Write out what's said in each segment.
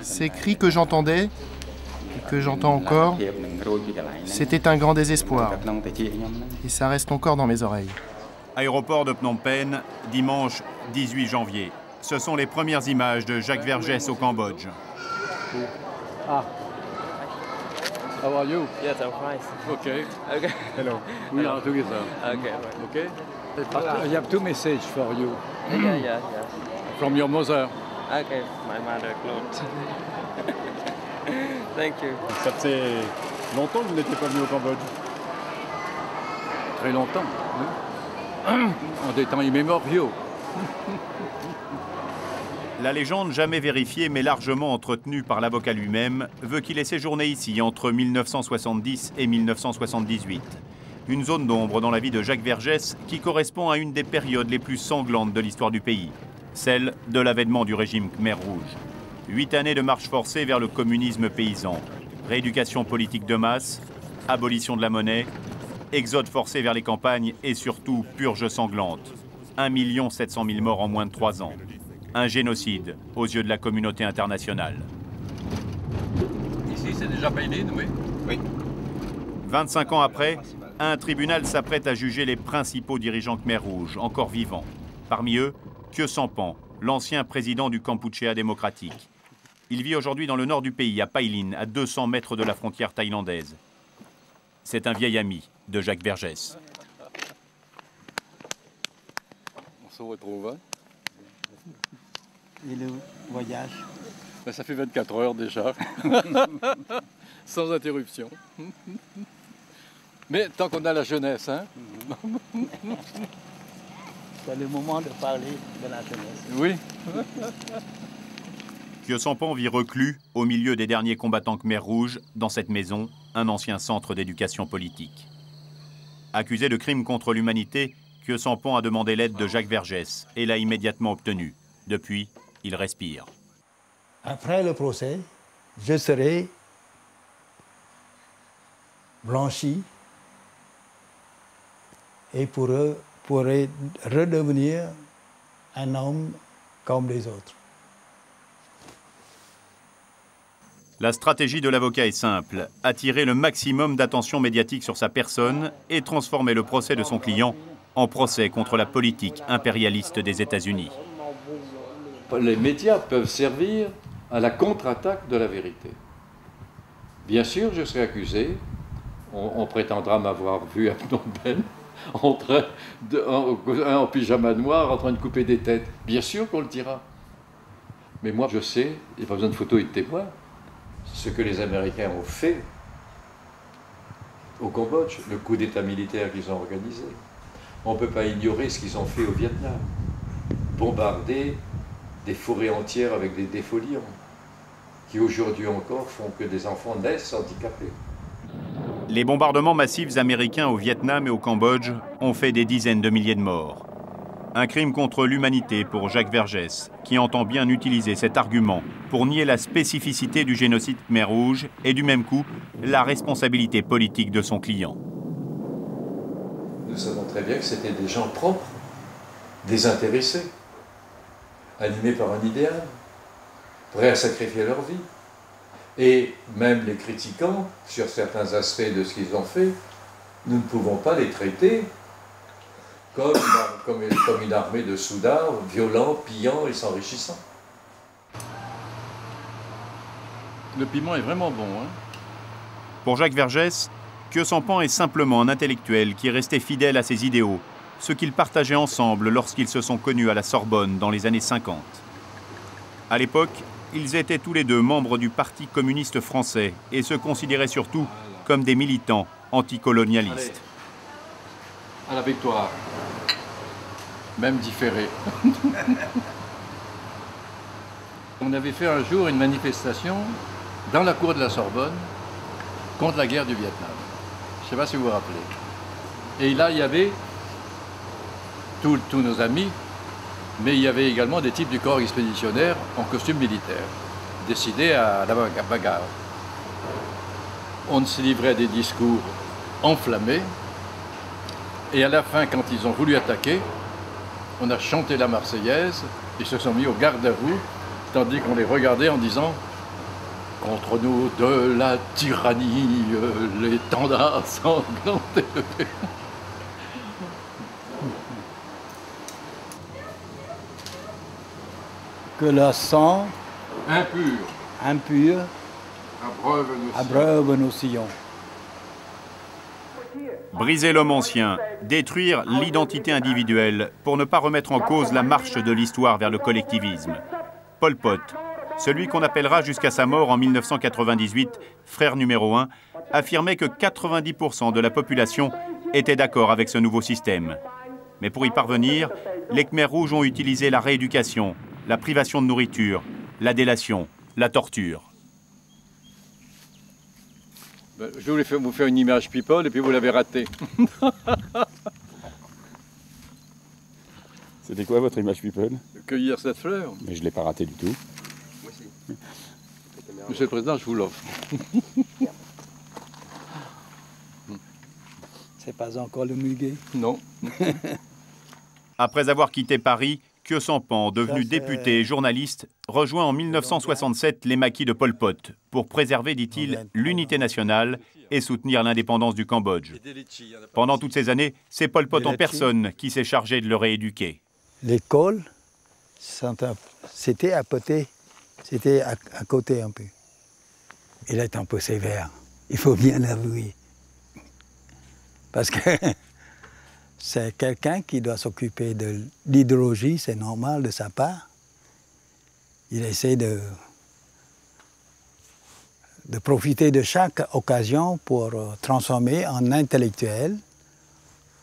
Ces cris que j'entendais, et que j'entends encore, c'était un grand désespoir. Et ça reste encore dans mes oreilles. Aéroport de Phnom Penh, dimanche 18 janvier. Ce sont les premières images de Jacques Vergès au Cambodge. Ah. How are you? Yes, I'm fine. Okay. Okay. Hello. We are together. Okay. Okay. I have two messages for you. Yeah. From your mother. Okay, my mother clothes. Thank you. Ça fait longtemps que vous n'étiez pas venu au Cambodge? Très longtemps. Oui. En des temps immémoriaux. La légende, jamais vérifiée mais largement entretenue par l'avocat lui-même, veut qu'il ait séjourné ici entre 1970 et 1978. Une zone d'ombre dans la vie de Jacques Vergès qui correspond à une des périodes les plus sanglantes de l'histoire du pays, celle de l'avènement du régime Khmer Rouge. 8 années de marche forcée vers le communisme paysan, rééducation politique de masse, abolition de la monnaie, exode forcé vers les campagnes et surtout purge sanglante. 1 700 000 morts en moins de 3 ans. Un génocide aux yeux de la communauté internationale. Ici, c'est déjà Bailin, oui? Oui. 25 ans après, un tribunal s'apprête à juger les principaux dirigeants Khmer Rouge, encore vivants. Parmi eux, Khieu Samphan, l'ancien président du Kampuchéa démocratique. Il vit aujourd'hui dans le nord du pays, à Pailin, à 200 mètres de la frontière thaïlandaise. C'est un vieil ami de Jacques Vergès. On se retrouve, hein? Et le voyage? Ben, ça fait 24 heures déjà, sans interruption. Mais tant qu'on a la jeunesse, hein? C'est le moment de parler de la jeunesse. Oui. Khieu Samphan vit reclus au milieu des derniers combattants Khmer Rouge dans cette maison, un ancien centre d'éducation politique. Accusé de crimes contre l'humanité, Khieu Samphan a demandé l'aide de Jacques Vergès et l'a immédiatement obtenue. Depuis, il respire. Après le procès, je serai blanchi et pourrai redevenir un homme comme les autres. La stratégie de l'avocat est simple, attirer le maximum d'attention médiatique sur sa personne et transformer le procès de son client en procès contre la politique impérialiste des États-Unis. Les médias peuvent servir à la contre-attaque de la vérité. Bien sûr, je serai accusé. On prétendra m'avoir vu à Phnom Penh en pyjama noir en train de couper des têtes. Bien sûr qu'on le dira. Mais moi, je sais, il n'y a pas besoin de photos et de témoins, ce que les Américains ont fait au Cambodge, le coup d'État militaire qu'ils ont organisé. On ne peut pas ignorer ce qu'ils ont fait au Vietnam. Bombarder des forêts entières avec des défoliants, qui aujourd'hui encore font que des enfants naissent handicapés. Les bombardements massifs américains au Vietnam et au Cambodge ont fait des dizaines de milliers de morts. Un crime contre l'humanité pour Jacques Vergès, qui entend bien utiliser cet argument pour nier la spécificité du génocide Khmer Rouge et du même coup, la responsabilité politique de son client. Nous savons très bien que c'était des gens propres, désintéressés, animés par un idéal, prêts à sacrifier leur vie. Et même les critiquant sur certains aspects de ce qu'ils ont fait, nous ne pouvons pas les traiter comme une armée de soudards, violents, pillant et s'enrichissant. Le piment est vraiment bon, hein? Pour Jacques Vergès, Khieu Samphan est simplement un intellectuel qui est resté fidèle à ses idéaux, ce qu'ils partageaient ensemble lorsqu'ils se sont connus à la Sorbonne dans les années 50. À l'époque, ils étaient tous les deux membres du Parti communiste français et se considéraient surtout comme des militants anticolonialistes. À la victoire. Même différé. On avait fait un jour une manifestation dans la cour de la Sorbonne contre la guerre du Vietnam. Je ne sais pas si vous vous rappelez. Et là, il y avait tous nos amis, mais il y avait également des types du corps expéditionnaire en costume militaire, décidés à la bagarre. On se livrait des discours enflammés, et à la fin, quand ils ont voulu attaquer, on a chanté la Marseillaise, ils se sont mis au garde-à-vous, tandis qu'on les regardait en disant Contre nous de la tyrannie, l'étendard sanglant élevé. Que le sang impur abreuve nos sillons. Briser l'homme ancien, détruire l'identité individuelle pour ne pas remettre en cause la marche de l'histoire vers le collectivisme. Pol Pot, celui qu'on appellera jusqu'à sa mort en 1998 frère numéro 1, affirmait que 90% de la population était d'accord avec ce nouveau système. Mais pour y parvenir, les Khmers rouges ont utilisé la rééducation, la privation de nourriture, la délation, la torture. Je voulais vous faire une image people et puis vous l'avez ratée. C'était quoi votre image people? Cueillir cette fleur. Mais je ne l'ai pas raté du tout. Monsieur le Président, je vous l'offre. C'est pas encore le muguet? Non. Après avoir quitté Paris, Khieu Samphan, devenu député et journaliste, rejoint en 1967 les maquis de Pol Pot pour préserver, dit-il, l'unité nationale et soutenir l'indépendance du Cambodge. Pendant toutes ces années, c'est Pol Pot en personne qui s'est chargé de le rééduquer. L'école, c'était à côté, un peu. Il est un peu sévère, il faut bien l'avouer. Parce que c'est quelqu'un qui doit s'occuper de l'idéologie, c'est normal de sa part. Il essaie de profiter de chaque occasion pour transformer en intellectuel,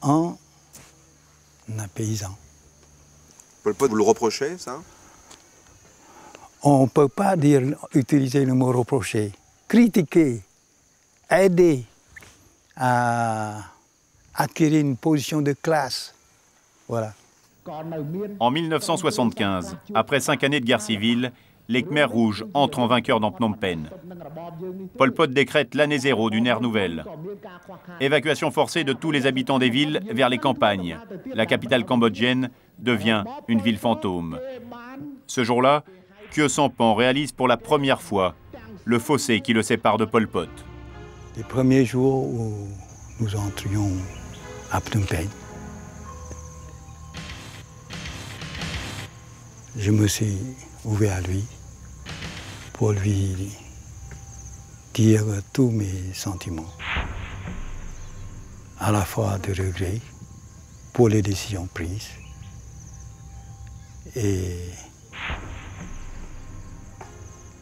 en un paysan. Pol Pot, vous le reprochez, ça? On ne peut pas utiliser le mot reprocher. Critiquer, aider à acquérir une position de classe. Voilà. En 1975, après 5 années de guerre civile, les Khmers rouges entrent en vainqueur dans Phnom Penh. Pol Pot décrète l'année zéro d'une ère nouvelle. Évacuation forcée de tous les habitants des villes vers les campagnes. La capitale cambodgienne devient une ville fantôme. Ce jour-là, Khieu Samphan réalise pour la première fois le fossé qui le sépare de Pol Pot. Les premiers jours où nous entrions à Phnom Penh, je me suis ouvert à lui pour lui dire tous mes sentiments, à la fois de regret pour les décisions prises et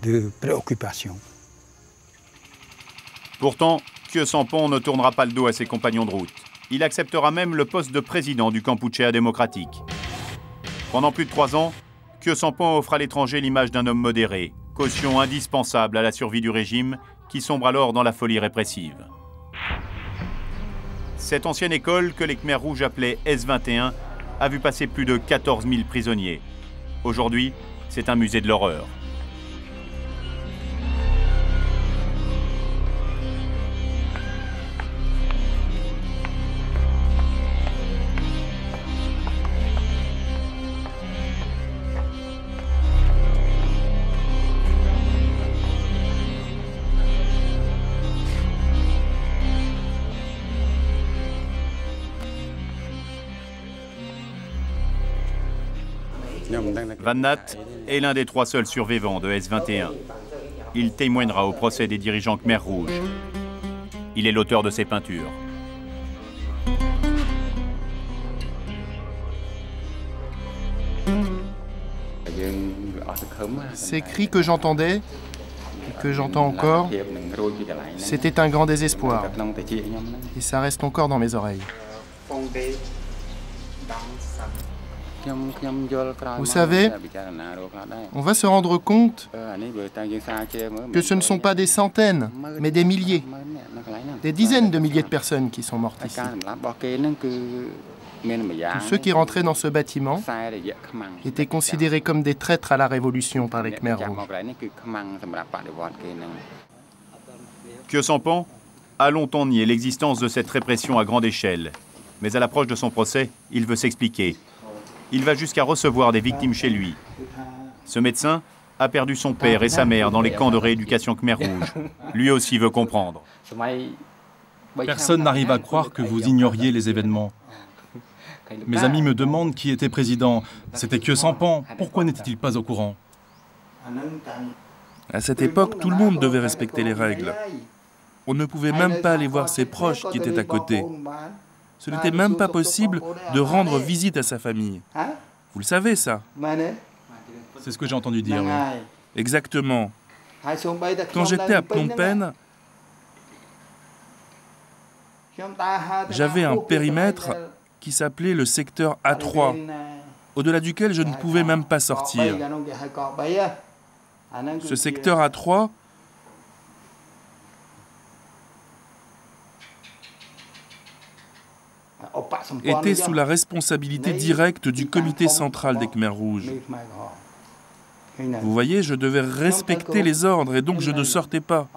de préoccupation. Pourtant, Khieu Samphan ne tournera pas le dos à ses compagnons de route. Il acceptera même le poste de président du Kampuchea démocratique. Pendant plus de 3 ans, Khieu Samphan offre à l'étranger l'image d'un homme modéré, caution indispensable à la survie du régime qui sombre alors dans la folie répressive. Cette ancienne école, que les Khmers rouges appelaient S21, a vu passer plus de 14 000 prisonniers. Aujourd'hui, c'est un musée de l'horreur. Van Nat est l'un des 3 seuls survivants de S21. Il témoignera au procès des dirigeants Khmers rouges. Il est l'auteur de ces peintures. Ces cris que j'entendais, et que j'entends encore, c'était un grand désespoir. Et ça reste encore dans mes oreilles. Vous savez, on va se rendre compte que ce ne sont pas des centaines, mais des milliers, des dizaines de milliers de personnes qui sont mortes ici. Tous ceux qui rentraient dans ce bâtiment étaient considérés comme des traîtres à la Révolution par les Khmers rouges. Khieu Samphan a longtemps nié l'existence de cette répression à grande échelle. Mais à l'approche de son procès, il veut s'expliquer. Il va jusqu'à recevoir des victimes chez lui. Ce médecin, a perdu son père et sa mère dans les camps de rééducation Khmer Rouge. Lui aussi veut comprendre. Personne n'arrive à croire que vous ignoriez les événements. Mes amis me demandent qui était président. C'était Khieu Samphan. Pourquoi n'était-il pas au courant? À cette époque, tout le monde devait respecter les règles. On ne pouvait même pas aller voir ses proches qui étaient à côté. Ce n'était même pas possible de rendre visite à sa famille. Vous le savez, ça? C'est ce que j'ai entendu dire, oui. Exactement. Quand j'étais à Phnom Penh, j'avais un périmètre qui s'appelait le secteur A3, au-delà duquel je ne pouvais même pas sortir. Ce secteur A3 était sous la responsabilité directe du comité central des Khmers rouges. Vous voyez, je devais respecter les ordres et donc je ne sortais pas.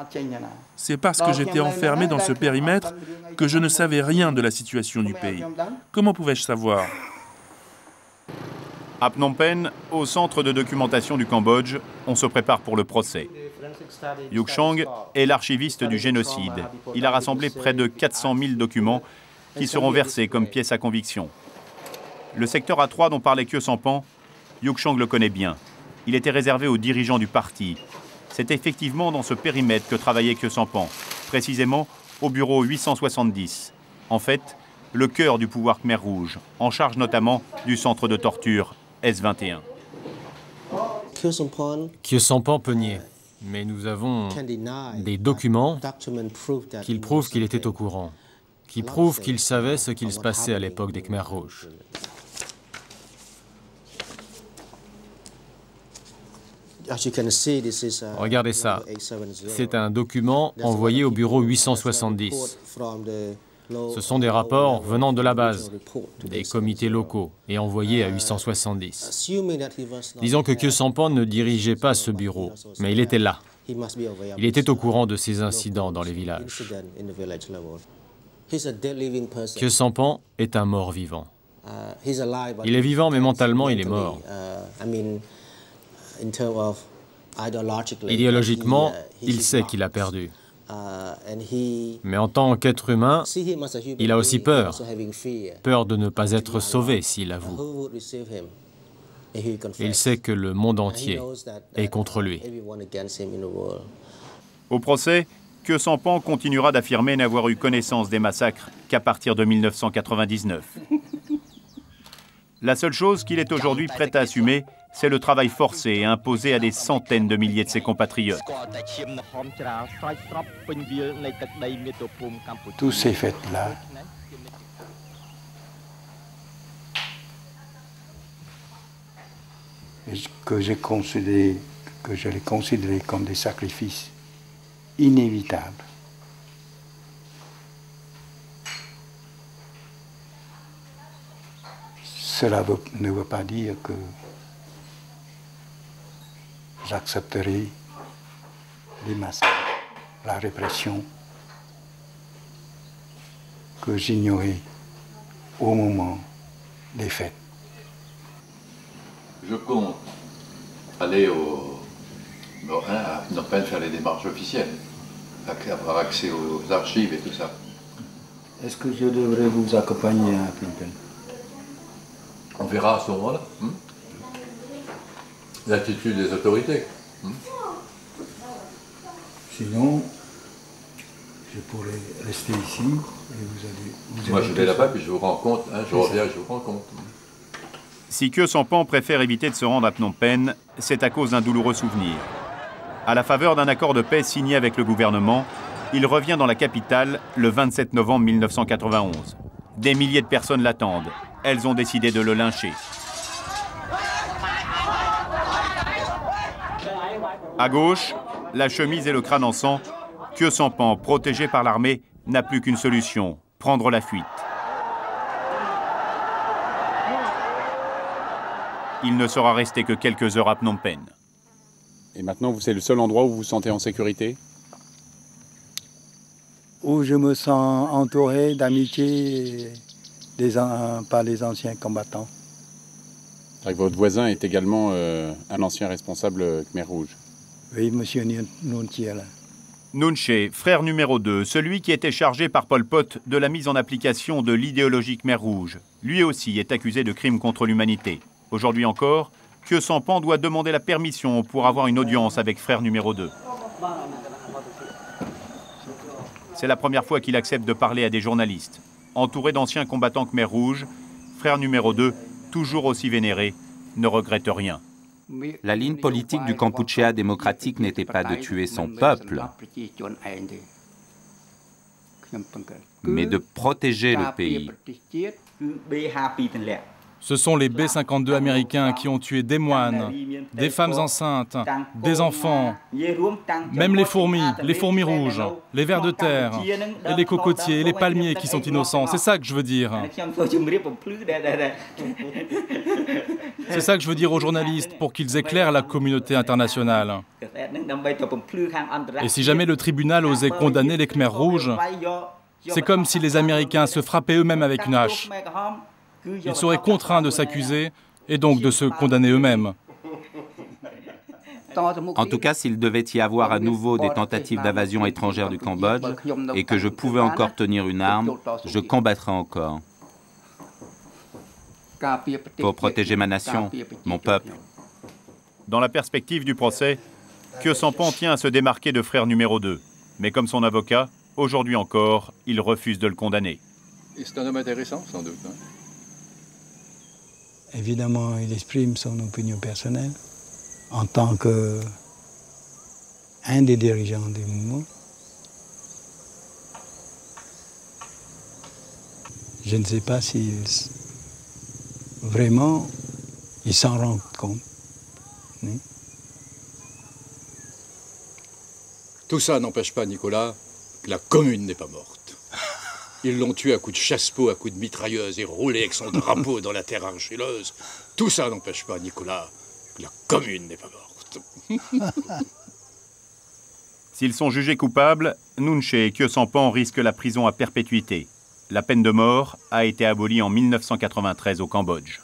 C'est parce que j'étais enfermé dans ce périmètre que je ne savais rien de la situation du pays. Comment pouvais-je savoir? À Phnom Penh, au centre de documentation du Cambodge, on se prépare pour le procès. Yuk Chang est l'archiviste du génocide. Il a rassemblé près de 400 000 documents qui seront versés comme pièces à conviction. Le secteur A3 dont parlait Khieu Samphan, Yuk Chang le connaît bien. Il était réservé aux dirigeants du parti. C'est effectivement dans ce périmètre que travaillait Khieu Samphan, précisément au bureau 870. En fait, le cœur du pouvoir Khmer Rouge, en charge notamment du centre de torture S21. Khieu Samphan peut nier, mais nous avons des documents qui prouvent qu'il était au courant, qui prouvent qu'il savait ce qu'il se passait à l'époque des Khmer Rouges. Regardez ça, c'est un document envoyé au bureau 870. Ce sont des rapports venant de la base, des comités locaux et envoyés à 870. Disons que Khieu Samphan ne dirigeait pas ce bureau, mais il était là. Il était au courant de ces incidents dans les villages. Khieu Samphan est un mort vivant. Il est vivant, mais mentalement, il est mort. Idéologiquement, il sait qu'il a perdu. Mais en tant qu'être humain, il a aussi peur. Peur de ne pas être sauvé s'il avoue. Il sait que le monde entier est contre lui. Au procès, Khieu Samphan continuera d'affirmer n'avoir eu connaissance des massacres qu'à partir de 1999. La seule chose qu'il est aujourd'hui prêt à assumer, c'est le travail forcé et imposé à des centaines de milliers de ses compatriotes. Tous ces faits-là que je les considérais comme des sacrifices inévitables. Cela ne veut pas dire que j'accepterai les massacres, la répression que j'ignorais au moment des fêtes. Je compte aller à Phnom Penh faire les démarches officielles, avoir accès aux archives et tout ça. Est-ce que je devrais vous accompagner à Phnom Penh? On verra à ce moment-là. L'attitude des autorités. Sinon, je pourrais rester ici et vous Moi, je vais là-bas puis je vous rencontre. Je reviens, je vous rencontre. Si Khieu Samphan préfère éviter de se rendre à Phnom Penh, c'est à cause d'un douloureux souvenir. À la faveur d'un accord de paix signé avec le gouvernement, il revient dans la capitale le 27 novembre 1991. Des milliers de personnes l'attendent. Elles ont décidé de le lyncher. À gauche, la chemise et le crâne en sang, Khieu Samphan, protégé par l'armée, n'a plus qu'une solution, prendre la fuite. Il ne sera resté que quelques heures à Phnom Penh. Et maintenant, c'est le seul endroit où vous vous sentez en sécurité? Où je me sens entouré d'amitié par les anciens combattants. Votre voisin est également un ancien responsable Khmer Rouge. Oui, monsieur Nunche, là. Nunche, frère numéro 2, celui qui était chargé par Pol Pot de la mise en application de l'idéologie Khmer Rouge. Lui aussi est accusé de crimes contre l'humanité. Aujourd'hui encore, Khieu Samphan doit demander la permission pour avoir une audience avec frère numéro 2. C'est la première fois qu'il accepte de parler à des journalistes. Entouré d'anciens combattants Khmer Rouge, frère numéro 2, toujours aussi vénéré, ne regrette rien. La ligne politique du Kampuchea démocratique n'était pas de tuer son peuple, mais de protéger le pays. Ce sont les B-52 américains qui ont tué des moines, des femmes enceintes, des enfants, même les fourmis rouges, les vers de terre, et les cocotiers, et les palmiers qui sont innocents. C'est ça que je veux dire. C'est ça que je veux dire aux journalistes pour qu'ils éclairent la communauté internationale. Et si jamais le tribunal osait condamner les Khmer rouges, c'est comme si les Américains se frappaient eux-mêmes avec une hache. Ils seraient contraints de s'accuser et donc de se condamner eux-mêmes. En tout cas, s'il devait y avoir à nouveau des tentatives d'invasion étrangère du Cambodge et que je pouvais encore tenir une arme, je combattrais encore. Pour protéger ma nation, mon peuple. Dans la perspective du procès, Khieu Samphan tient à se démarquer de frère numéro 2. Mais comme son avocat, aujourd'hui encore, il refuse de le condamner. C'est un homme intéressant, sans doute. Hein? Évidemment, il exprime son opinion personnelle en tant qu'un des dirigeants du mouvement. Je ne sais pas si vraiment il s'en rend compte. Oui. Tout ça n'empêche pas, Nicolas, que la commune n'est pas morte. Ils l'ont tué à coups de chasse-peau, à coups de mitrailleuse et roulé avec son drapeau dans la terre argileuse. Tout ça n'empêche pas, Nicolas, que la commune n'est pas morte. S'ils sont jugés coupables, Nunche et Khieu Samphan risquent la prison à perpétuité. La peine de mort a été abolie en 1993 au Cambodge.